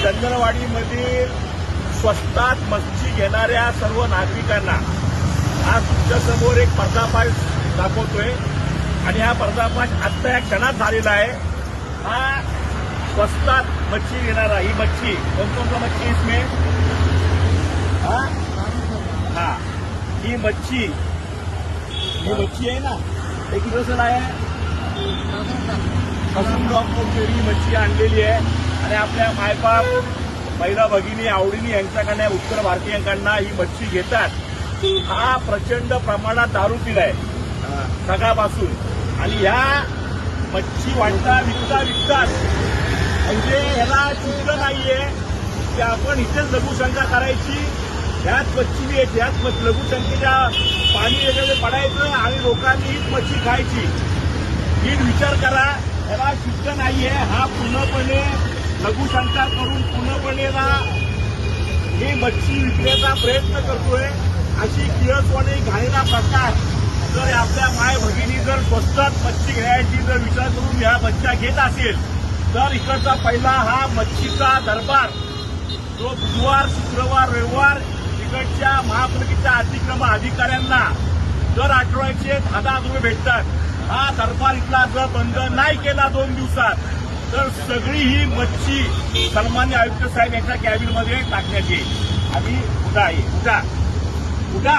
चंदनवाडीमधील स्वस्तात मच्छी घेणाऱ्या सर्व नागरिकांना आज तुमच्यासमोर एक पर्दाफाश दाखवतोय आणि हा पर्दाफाश आत्ता या क्षणात झालेला आहे। हा स्वस्तात मच्छी घेणारा ही मच्छी कौन सा मच्छी इसमें हाँ ही मच्छी है ना एक किलो से लाया है ही मच्छी आणलेली आहे आणि आपल्या मायबाप महिला भगिनी आवडीने यांच्याकडनं उत्तर भारतीयांकडनं ही मच्छी घेतात। हा प्रचंड प्रमाणात दारू पिलाय सकाळपासून आणि ह्या मच्छी विकतात म्हणजे ह्याला चुकलं नाहीये की आपण इथेच लघुशंका करायची, ह्याच मच्छी ह्याच लघुशंकेच्या पाणी वगैरे पडायचं आणि लोकांनी हीच मच्छी खायची। नीट विचार करा, ह्याला चुकलं नाहीये। हा पूर्णपणे लघुशंका करून पूर्णपणे ही मच्छी विकण्याचा प्रयत्न करतोय। अशी किळसवाणी घाणेरडा प्रकार जर आपल्या माय भगिनी जर स्वस्तात मच्छी घ्यायची जर विचार करून ह्या मच्छ्या घेत असेल तर इकडचा पहिला हा मच्छीचा दरबार जो बुधवार शुक्रवार रविवार इकडच्या महापालिकेच्या अतिक्रम अधिकाऱ्यांना दर आठवड्याचे 10,000 रुपये भेटतात। हा दरबार इथला जर बंद नाही केला 2 दिवसात तर सगळी ही मच्छी सन्मान्य आयुक्त साहेब यांच्या कॅबिनमध्ये टाकण्यात येईल। आणि उठा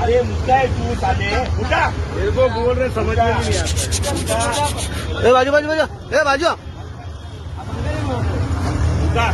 अरे मुद्दा है तू साले उठा, मेरे को बोल रहे समझ में नहीं आता। बाजू उठा